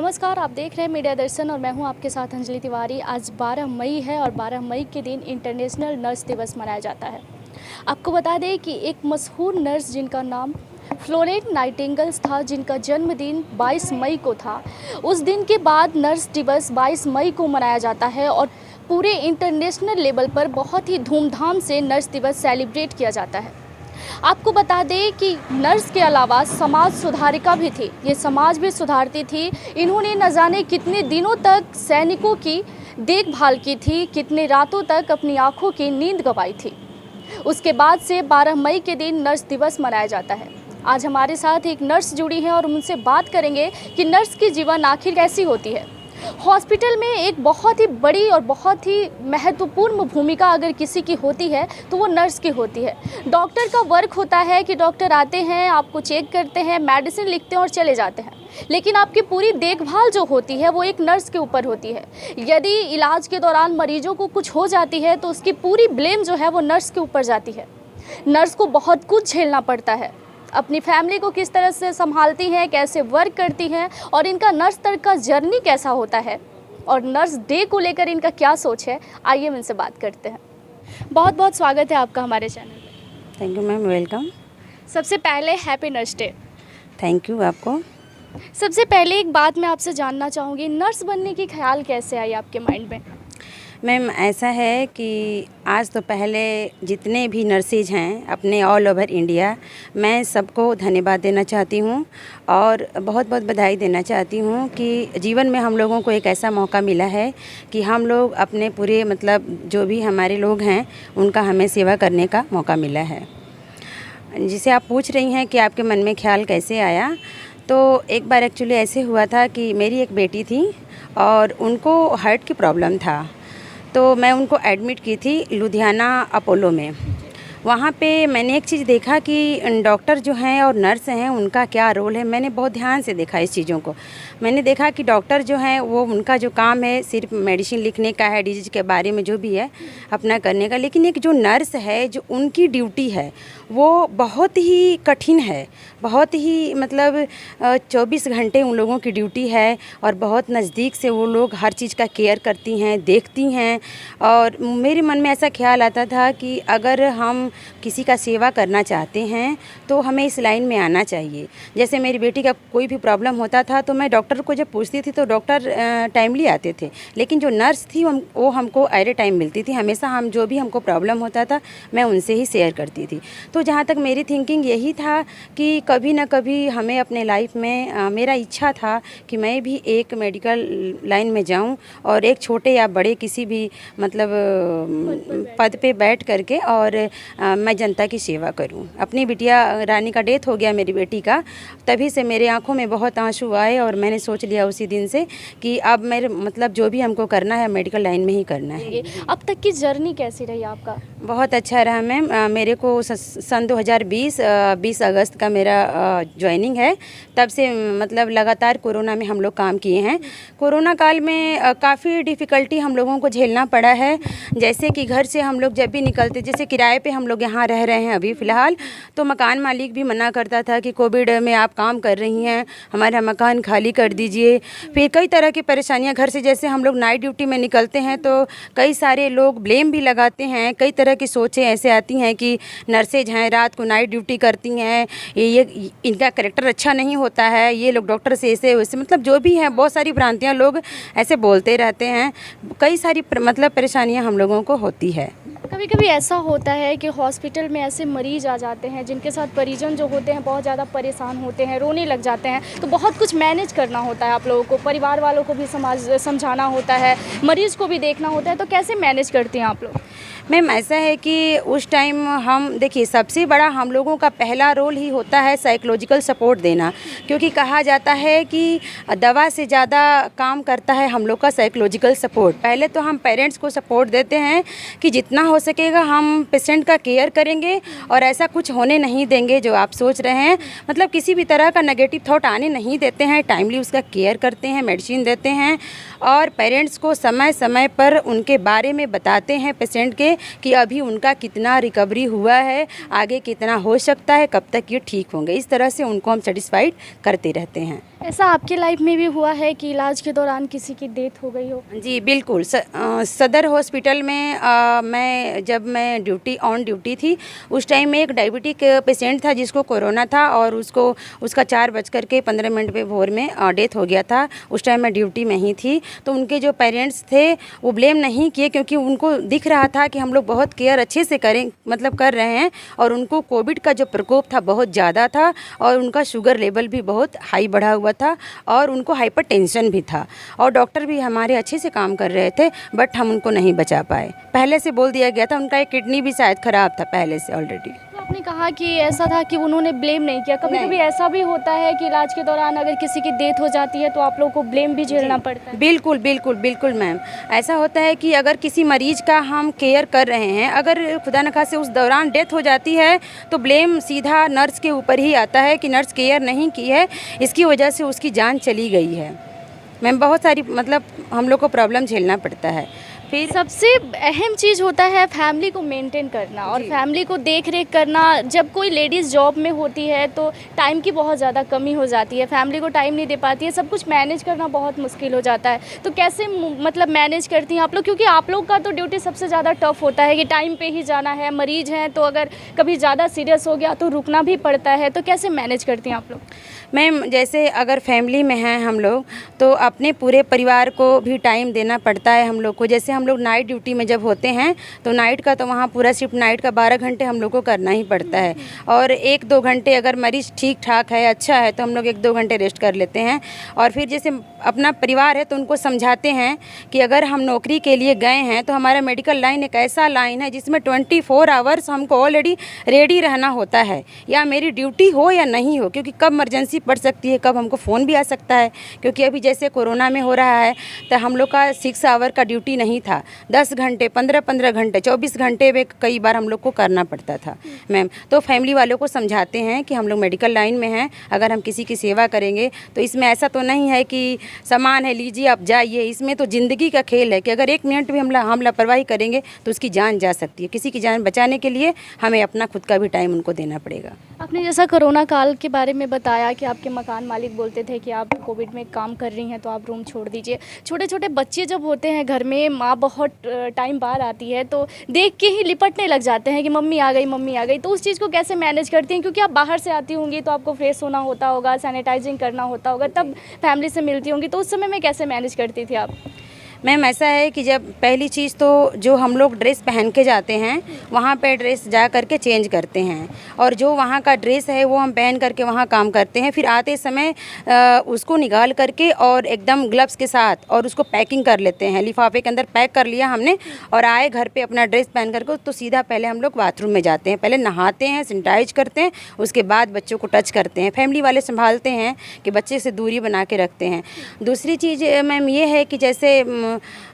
नमस्कार, आप देख रहे हैं मीडिया दर्शन और मैं हूं आपके साथ अंजलि तिवारी। आज 12 मई है और 12 मई के दिन इंटरनेशनल नर्स दिवस मनाया जाता है। आपको बता दें कि एक मशहूर नर्स जिनका नाम फ्लोरेंस नाइटिंगेल था, जिनका जन्मदिन 22 मई को था, उस दिन के बाद नर्स दिवस 22 मई को मनाया जाता है और पूरे इंटरनेशनल लेवल पर बहुत ही धूमधाम से नर्स दिवस सेलिब्रेट किया जाता है। आपको बता दें कि नर्स के अलावा समाज सुधारिका भी थी, ये समाज भी सुधारती थी। इन्होंने न जाने कितने दिनों तक सैनिकों की देखभाल की थी, कितने रातों तक अपनी आंखों की नींद गंवाई थी। उसके बाद से 12 मई के दिन नर्स दिवस मनाया जाता है। आज हमारे साथ एक नर्स जुड़ी हैं और उनसे बात करेंगे कि नर्स की जीवन आखिर कैसी होती है। हॉस्पिटल में एक बहुत ही बड़ी और बहुत ही महत्वपूर्ण भूमिका अगर किसी की होती है तो वो नर्स की होती है। डॉक्टर का वर्क होता है कि डॉक्टर आते हैं, आपको चेक करते हैं, मेडिसिन लिखते हैं और चले जाते हैं, लेकिन आपकी पूरी देखभाल जो होती है वो एक नर्स के ऊपर होती है। यदि इलाज के दौरान मरीजों को कुछ हो जाती है तो उसकी पूरी ब्लेम जो है वो नर्स के ऊपर जाती है। नर्स को बहुत कुछ झेलना पड़ता है, अपनी फैमिली को किस तरह से संभालती हैं, कैसे वर्क करती हैं और इनका नर्स तक का जर्नी कैसा होता है और नर्स डे को लेकर इनका क्या सोच है, आइए हम इनसे बात करते हैं। बहुत बहुत स्वागत है आपका हमारे चैनल में। Thank you ma'am, welcome. सबसे पहले happy nurse day. Thank you आपको। सबसे पहले एक बात मैं आपसे जानना चाहूँगी, नर्स बनने की ख्याल कैसे आई आपके माइंड में? मैम ऐसा है कि आज तो पहले जितने भी नर्सेज हैं अपने ऑल ओवर इंडिया, मैं सबको धन्यवाद देना चाहती हूँ और बहुत बहुत बधाई देना चाहती हूँ कि जीवन में हम लोगों को एक ऐसा मौका मिला है कि हम लोग अपने पूरे जो भी हमारे लोग हैं उनका हमें सेवा करने का मौका मिला है। जिसे आप पूछ रही हैं कि आपके मन में ख्याल कैसे आया, तो एक बार एक्चुअली ऐसे हुआ था कि मेरी एक बेटी थी और उनको हार्ट की प्रॉब्लम था, तो मैं उनको एडमिट की थी लुधियाना अपोलो में। वहाँ पे मैंने एक चीज़ देखा कि डॉक्टर जो हैं और नर्स हैं उनका क्या रोल है। मैंने बहुत ध्यान से देखा इस चीज़ों को। मैंने देखा कि डॉक्टर जो हैं वो उनका जो काम है सिर्फ मेडिसिन लिखने का है, डिजीज के बारे में जो भी है अपना करने का, लेकिन एक जो नर्स है जो उनकी ड्यूटी है वो बहुत ही कठिन है, बहुत ही 24 घंटे उन लोगों की ड्यूटी है और बहुत नज़दीक से वो लोग हर चीज़ का केयर करती हैं, देखती हैं। और मेरे मन में ऐसा ख्याल आता था कि अगर हम किसी का सेवा करना चाहते हैं तो हमें इस लाइन में आना चाहिए। जैसे मेरी बेटी का कोई भी प्रॉब्लम होता था तो मैं डॉक्टर को जब पूछती थी तो डॉक्टर टाइमली आते थे, लेकिन जो नर्स थी वो हमको एट ए टाइम मिलती थी। हमेशा हम जो भी हमको प्रॉब्लम होता था मैं उनसे ही शेयर करती थी। तो जहाँ तक मेरी थिंकिंग यही था कि कभी ना कभी हमें अपने लाइफ में मेरा इच्छा था कि मैं भी एक मेडिकल लाइन में जाऊं और एक छोटे या बड़े किसी भी पद पे बैठ करके और मैं जनता की सेवा करूं। अपनी बिटिया रानी का डेथ हो गया मेरी बेटी का, तभी से मेरे आंखों में बहुत आंसू आए और मैंने सोच लिया उसी दिन से कि अब मेरे जो भी हमको करना है मेडिकल लाइन में ही करना है। अब तक की जर्नी कैसी रही आपका? बहुत अच्छा रहा मैम। मेरे को सन 2020 20 अगस्त का मेरा ज्वाइनिंग है। तब से लगातार कोरोना में हम लोग काम किए हैं। कोरोना काल में काफ़ी डिफ़िकल्टी हम लोगों को झेलना पड़ा है। जैसे कि घर से हम लोग जब भी निकलते, जैसे किराए पे हम लोग यहाँ रह रहे हैं अभी फ़िलहाल, तो मकान मालिक भी मना करता था कि कोविड में आप काम कर रही हैं, हमारा मकान खाली कर दीजिए। फिर कई तरह की परेशानियाँ घर से, जैसे हम लोग नाइट ड्यूटी में निकलते हैं तो कई सारे लोग ब्लेम भी लगाते हैं, कई तरह की सोचें ऐसे आती हैं कि नर्सेज हैं रात को नाइट ड्यूटी करती हैं, ये इनका कैरेक्टर अच्छा नहीं होता है, ये लोग डॉक्टर से ऐसे वैसे जो भी हैं बहुत सारी भ्रांतियाँ लोग ऐसे बोलते रहते हैं। कई सारी परेशानियाँ हम लोगों को होती है। कभी कभी ऐसा होता है कि हॉस्पिटल में ऐसे मरीज आ जाते हैं जिनके साथ परिजन जो होते हैं बहुत ज़्यादा परेशान होते हैं, रोने लग जाते हैं, तो बहुत कुछ मैनेज करना होता है आप लोगों को, परिवार वालों को भी समझाना होता है, मरीज को भी देखना होता है, तो कैसे मैनेज करते हैं आप लोग? मैम ऐसा है कि उस टाइम हम देखिए, सबसे बड़ा हम लोगों का पहला रोल ही होता है साइकोलॉजिकल सपोर्ट देना, क्योंकि कहा जाता है कि दवा से ज़्यादा काम करता है हम लोग का साइकोलॉजिकल सपोर्ट। पहले तो हम पेरेंट्स को सपोर्ट देते हैं कि जितना हो सकेगा हम पेशेंट का केयर करेंगे और ऐसा कुछ होने नहीं देंगे जो आप सोच रहे हैं, किसी भी तरह का नेगेटिव थॉट आने नहीं देते हैं, टाइमली उसका केयर करते हैं, मेडिसिन देते हैं और पेरेंट्स को समय समय पर उनके बारे में बताते हैं पेशेंट पेशेंट के कि अभी उनका कितना रिकवरी हुआ है, आगे कितना हो सकता है, कब तक ये ठीक होंगे। इस तरह से उनको हम सेटिस्फाइड करते रहते हैं। ऐसा आपके लाइफ में भी हुआ है कि इलाज के दौरान किसी की डेथ हो गई हो? जी बिल्कुल। सदर हॉस्पिटल में जब मैं ऑन ड्यूटी थी, उस टाइम में एक डायबिटिक पेशेंट था जिसको कोरोना था और उसका 4:15 पे भोर में डेथ हो गया था। उस टाइम मैं ड्यूटी में ही थी। तो उनके जो पेरेंट्स थे वो ब्लेम नहीं किए, क्योंकि उनको दिख रहा था कि हम लोग बहुत केयर अच्छे से कर रहे हैं, और उनको कोविड का जो प्रकोप था बहुत ज़्यादा था, और उनका शुगर लेवल भी बहुत हाई बढ़ा हुआ था, और उनको हाइपरटेंशन भी था, और डॉक्टर भी हमारे अच्छे से काम कर रहे थे, बट हम उनको नहीं बचा पाए। पहले से बोल दिया गया था, उनका एक किडनी भी शायद ख़राब था पहले से ऑलरेडी। तो आपने कहा कि ऐसा था कि उन्होंने ब्लेम नहीं किया। कभी कभी ऐसा भी होता है कि इलाज के दौरान अगर किसी की डेथ हो जाती है तो आप लोगों को ब्लेम भी झेलना पड़ता है। बिल्कुल बिल्कुल बिल्कुल मैम, ऐसा होता है कि अगर किसी मरीज का हम केयर कर रहे हैं, अगर खुदा न खास्ते उस दौरान डेथ हो जाती है, तो ब्लेम सीधा नर्स के ऊपर ही आता है कि नर्स केयर नहीं की है, इसकी वजह से उसकी जान चली गई है। मैम बहुत सारी हम लोग को प्रॉब्लम झेलना पड़ता है। फिर सबसे अहम चीज़ होता है फैमिली को मेंटेन करना और फैमिली को देख रेख करना। जब कोई लेडीज़ जॉब में होती है तो टाइम की बहुत ज़्यादा कमी हो जाती है, फैमिली को टाइम नहीं दे पाती है, सब कुछ मैनेज करना बहुत मुश्किल हो जाता है। तो कैसे मैनेज करती हैं आप लोग? क्योंकि आप लोग का तो ड्यूटी सबसे ज़्यादा टफ होता है कि टाइम पे ही जाना है, मरीज हैं तो अगर कभी ज़्यादा सीरियस हो गया तो रुकना भी पड़ता है। तो कैसे मैनेज करती हैं आप लोग? मैम जैसे अगर फैमिली में हैं हम लोग, तो अपने पूरे परिवार को भी टाइम देना पड़ता है हम लोग को। जैसे हम लोग नाइट ड्यूटी में जब होते हैं तो नाइट का तो वहाँ पूरा शिफ्ट नाइट का 12 घंटे हम लोग को करना ही पड़ता है, और 1-2 घंटे अगर मरीज़ ठीक ठाक है, अच्छा है, तो हम लोग 1-2 घंटे रेस्ट कर लेते हैं। और फिर जैसे अपना परिवार है तो उनको समझाते हैं कि अगर हम नौकरी के लिए गए हैं तो हमारा मेडिकल लाइन एक ऐसा लाइन है जिसमें 24 आवर्स हमको ऑलरेडी रेडी रहना होता है, या मेरी ड्यूटी हो या नहीं हो, क्योंकि कब इमरजेंसी पड़ सकती है, कब हमको फ़ोन भी आ सकता है। क्योंकि अभी जैसे कोरोना में हो रहा है तो हम लोग का 6 आवर का ड्यूटी नहीं था, 10 घंटे, 15-15 घंटे, 24 घंटे में कई बार हम लोग को करना पड़ता था मैम। तो फैमिली वालों को समझाते हैं कि हम लोग मेडिकल लाइन में हैं, अगर हम किसी की सेवा करेंगे तो इसमें ऐसा तो नहीं है कि सामान है लीजिए आप जाइए, इसमें तो ज़िंदगी का खेल है कि अगर 1 मिनट भी हम लापरवाही करेंगे तो उसकी जान जा सकती है। किसी की जान बचाने के लिए हमें अपना खुद का भी टाइम उनको देना पड़ेगा। आपने जैसा कोरोना काल के बारे में बताया कि आपके मकान मालिक बोलते थे कि आप कोविड में काम कर रही हैं तो आप रूम छोड़ दीजिए। छोटे छोटे बच्चे जब होते हैं घर में, माँ बहुत टाइम बाद आती है तो देख के ही लिपटने लग जाते हैं कि मम्मी आ गई, मम्मी आ गई। तो उस चीज़ को कैसे मैनेज करती हैं? क्योंकि आप बाहर से आती होंगी तो आपको फ्रेश होना होता होगा, सैनिटाइजिंग करना होता होगा, तब फैमिली से मिलती होंगी, तो उस समय में कैसे मैनेज करती थी आप? मैम ऐसा है कि जब पहली चीज़ तो जो हम लोग ड्रेस पहन के जाते हैं वहाँ पे ड्रेस जा करके चेंज करते हैं, और जो वहाँ का ड्रेस है वो हम पहन करके वहाँ काम करते हैं। फिर आते समय उसको निकाल करके और एकदम ग्लव्स के साथ और उसको पैकिंग कर लेते हैं, लिफाफे के अंदर पैक कर लिया हमने, और आए घर पे अपना ड्रेस पहन करके तो सीधा पहले हम लोग बाथरूम में जाते हैं, पहले नहाते हैं, सैनिटाइज करते हैं, उसके बाद बच्चों को टच करते हैं। फैमिली वाले संभालते हैं कि बच्चे से दूरी बना के रखते हैं। दूसरी चीज़ मैम ये है कि जैसे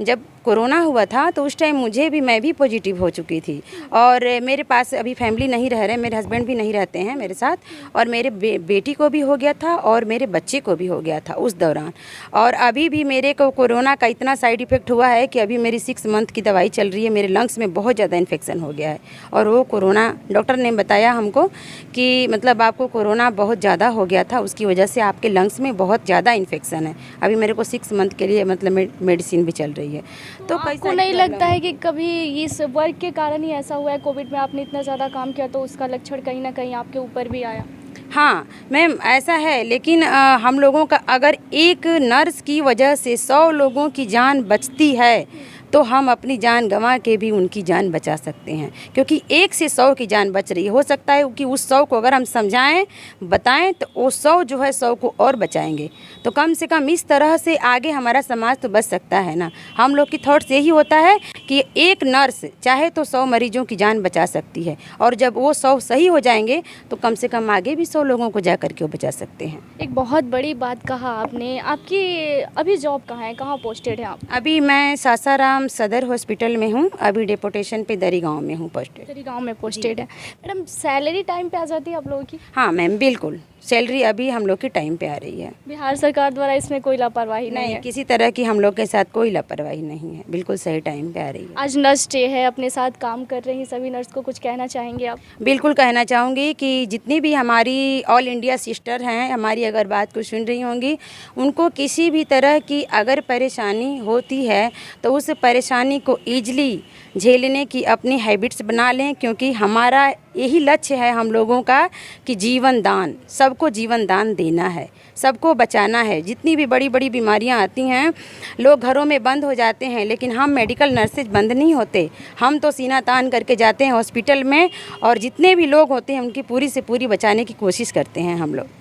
जब कोरोना हुआ था तो उस टाइम मैं भी पॉजिटिव हो चुकी थी, और मेरे पास अभी फैमिली नहीं रह रहे, मेरे हस्बैंड भी नहीं रहते हैं मेरे साथ, और मेरे बेटी को भी हो गया था और मेरे बच्चे को भी हो गया था उस दौरान। और अभी भी मेरे को कोरोना का इतना साइड इफ़ेक्ट हुआ है कि अभी मेरी 6 मंथ की दवाई चल रही है। मेरे लंग्स में बहुत ज़्यादा इन्फेक्शन हो गया है, और वो कोरोना डॉक्टर ने बताया हमको कि आपको कोरोना बहुत ज़्यादा हो गया था, उसकी वजह से आपके लंग्स में बहुत ज़्यादा इन्फेक्शन है। अभी मेरे को 6 मंथ के लिए मेडिसिन भी चल रही है। तो आपको नहीं लगता है कि कभी इस वर्क के कारण ही ऐसा हुआ है, कोविड में आपने इतना ज़्यादा काम किया तो उसका लक्षण कहीं ना कहीं आपके ऊपर भी आया? हाँ मैम ऐसा है, लेकिन हम लोगों का अगर एक नर्स की वजह से 100 लोगों की जान बचती है तो हम अपनी जान गंवा के भी उनकी जान बचा सकते हैं, क्योंकि 1 से 100 की जान बच रही है। हो सकता है कि उस 100 को अगर हम समझाएं, बताएं, तो वो 100 जो है 100 को और बचाएंगे। तो कम से कम इस तरह से आगे हमारा समाज तो बच सकता है ना। हम लोग की थॉट्स यही होता है कि एक नर्स चाहे तो 100 मरीजों की जान बचा सकती है, और जब वो 100 सही हो जाएंगे तो कम से कम आगे भी 100 लोगों को जा करके वो बचा सकते हैं। एक बहुत बड़ी बात कहा आपने। आपकी अभी जॉब कहाँ है, कहाँ पोस्टेड है आप? अभी मैं सासाराम नाम सदर हॉस्पिटल में हूँ, अभी डेपुटेशन पे दरी गाँव में हूँ पोस्टेड। तेरी गांव में पोस्टेड है। मैडम सैलरी टाइम पे आ जाती है आप लोगों की? हाँ मैम, बिल्कुल सैलरी अभी हम लोग की टाइम पे आ रही है। बिहार सरकार द्वारा इसमें कोई लापरवाही नहीं है? किसी तरह की हम लोग के साथ कोई लापरवाही नहीं है, बिल्कुल सही टाइम पे आ रही है। आज नर्स डे है, अपने साथ काम कर रही सभी नर्स को कुछ कहना चाहेंगे आप? बिल्कुल कहना चाहूँगी कि जितनी भी हमारी ऑल इंडिया सिस्टर हैं, हमारी अगर बात को सुन रही होंगी, उनको किसी भी तरह की अगर परेशानी होती है तो उस परेशानी को ईजिली झेलने की अपनी हैबिट्स बना लें, क्योंकि हमारा यही लक्ष्य है हम लोगों का कि जीवन दान, सबको जीवन दान देना है, सबको बचाना है। जितनी भी बड़ी बड़ी बीमारियां आती हैं, लोग घरों में बंद हो जाते हैं, लेकिन हम मेडिकल नर्सेज बंद नहीं होते। हम तो सीना तान करके जाते हैं हॉस्पिटल में, और जितने भी लोग होते हैं उनकी पूरी से पूरी बचाने की कोशिश करते हैं हम लोग।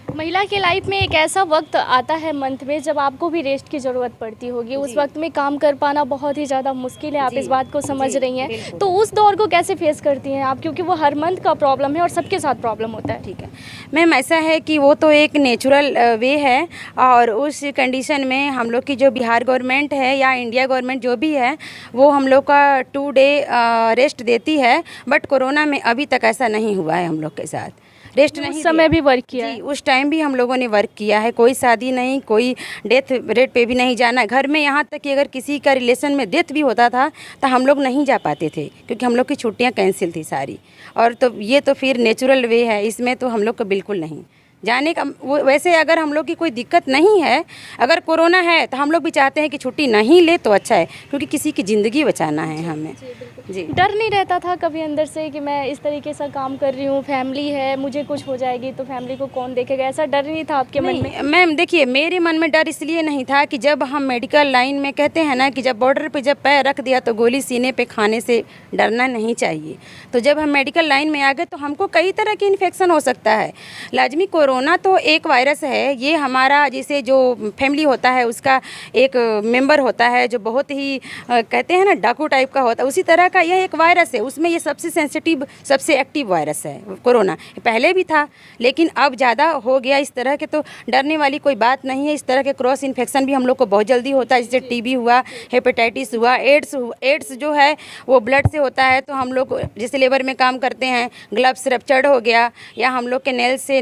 महिला के लाइफ में एक ऐसा वक्त आता है मंथ में जब आपको भी रेस्ट की ज़रूरत पड़ती होगी, उस वक्त में काम कर पाना बहुत ही ज़्यादा मुश्किल है, आप इस बात को समझ रही हैं। तो उस दौर को कैसे फेस करती हैं आप, क्योंकि वो हर मंथ का प्रॉब्लम है और सबके साथ प्रॉब्लम होता है? ठीक है मैम, ऐसा है कि वो तो एक नेचुरल वे है, और उस कंडीशन में हम लोग की जो बिहार गवर्नमेंट है या इंडिया गवर्नमेंट जो भी है, वो हम लोग का 2 डे रेस्ट देती है। बट कोरोना में अभी तक ऐसा नहीं हुआ है हम लोग के साथ, रेस्ट नहीं। उस समय भी वर्क किया है? उस टाइम भी हम लोगों ने वर्क किया है। कोई शादी नहीं, कोई डेथ रेट पे भी नहीं जाना घर में, यहाँ तक कि अगर किसी का रिलेशन में डेथ भी होता था तो हम लोग नहीं जा पाते थे, क्योंकि हम लोग की छुट्टियाँ कैंसिल थी सारी। और तो ये तो फिर नेचुरल वे है, इसमें तो हम लोग को बिल्कुल नहीं जाने का। वैसे अगर हम लोग की कोई दिक्कत नहीं है, अगर कोरोना है तो हम लोग भी चाहते हैं कि छुट्टी नहीं ले तो अच्छा है, क्योंकि किसी की ज़िंदगी बचाना है हमें। जी, डर नहीं रहता था कभी अंदर से कि मैं इस तरीके से काम कर रही हूँ, फैमिली है, मुझे कुछ हो जाएगी तो फैमिली को कौन देखेगा, ऐसा डर नहीं था आपके मन में? मैम देखिए, मेरे मन में डर इसलिए नहीं था कि जब हम मेडिकल लाइन में, कहते हैं ना कि जब बॉर्डर पे जब पैर रख दिया तो गोली सीने पे खाने से डरना नहीं चाहिए। तो जब हम मेडिकल लाइन में आ गए तो हमको कई तरह की इन्फेक्शन हो सकता है। लाजमी कोरोना तो एक वायरस है, ये हमारा जैसे जो फैमिली होता है उसका एक मेंबर होता है जो बहुत ही कहते हैं ना डाकू टाइप का होता है, उसी तरह का यह एक वायरस है। उसमें ये सबसे सेंसिटिव, सबसे एक्टिव वायरस है कोरोना। पहले भी था लेकिन अब ज़्यादा हो गया इस तरह के, तो डरने वाली कोई बात नहीं है। इस तरह के क्रॉस इन्फेक्शन भी हम लोग को बहुत जल्दी होता है, जैसे टीबी हुआ, हेपेटाइटिस हुआ, एड्स जो है वो ब्लड से होता है। तो हम लोग जैसे लेबर में काम करते हैं, ग्लव्स रप्चर्ड हो गया, या हम लोग के नेल से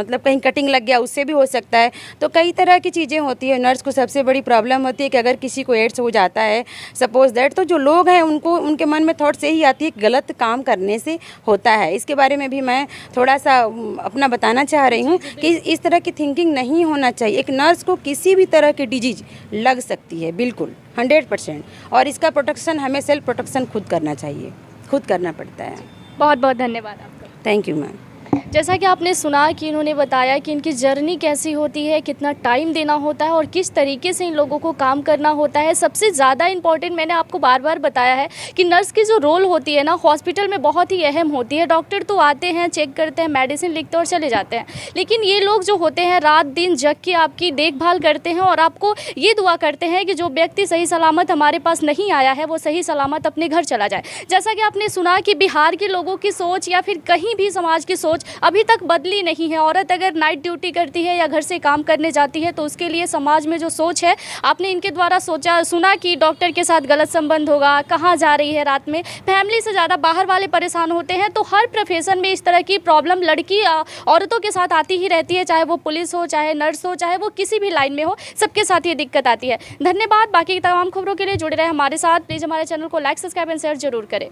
मतलब कहीं कटिंग लग गया, उससे भी हो सकता है। तो कई तरह की चीज़ें होती है। नर्स को सबसे बड़ी प्रॉब्लम होती है कि अगर किसी को एड्स हो जाता है सपोज दैट, तो जो लोग हैं उनको उनके मन में थॉट से ही आती है गलत काम करने से होता है। इसके बारे में भी मैं थोड़ा सा अपना बताना चाह रही हूँ कि इस तरह की थिंकिंग नहीं होना चाहिए। एक नर्स को किसी भी तरह की डिजीज लग सकती है, बिल्कुल 100%, और इसका प्रोटेक्शन हमें सेल्फ प्रोटेक्शन खुद करना चाहिए, खुद करना पड़ता है। बहुत बहुत धन्यवाद आपका। Thank you ma'am. जैसा कि आपने सुना कि इन्होंने बताया कि इनकी जर्नी कैसी होती है, कितना टाइम देना होता है और किस तरीके से इन लोगों को काम करना होता है। सबसे ज़्यादा इम्पॉर्टेंट मैंने आपको बार बार बताया है कि नर्स की जो रोल होती है ना हॉस्पिटल में बहुत ही अहम होती है। डॉक्टर तो आते हैं, चेक करते हैं, मेडिसिन लिखते हैं और चले जाते हैं, लेकिन ये लोग जो होते हैं रात दिन जग के आपकी देखभाल करते हैं और आपको ये दुआ करते हैं कि जो व्यक्ति सही सलामत हमारे पास नहीं आया है वो सही सलामत अपने घर चला जाए। जैसा कि आपने सुना कि बिहार के लोगों की सोच या फिर कहीं भी समाज की सोच अभी तक बदली नहीं है। औरत अगर नाइट ड्यूटी करती है या घर से काम करने जाती है तो उसके लिए समाज में जो सोच है, आपने इनके द्वारा सुना कि डॉक्टर के साथ गलत संबंध होगा, कहाँ जा रही है रात में, फैमिली से ज़्यादा बाहर वाले परेशान होते हैं। तो हर प्रोफेशन में इस तरह की प्रॉब्लम लड़की औरतों के साथ आती ही रहती है, चाहे वो पुलिस हो, चाहे नर्स हो, चाहे वो किसी भी लाइन में हो, सबके साथ ये दिक्कत आती है। धन्यवाद। बाकी तमाम खबरों के लिए जुड़े रहे हमारे साथ। प्लीज़ हमारे चैनल को लाइक, सब्सक्राइब एंड शेयर जरूर करें।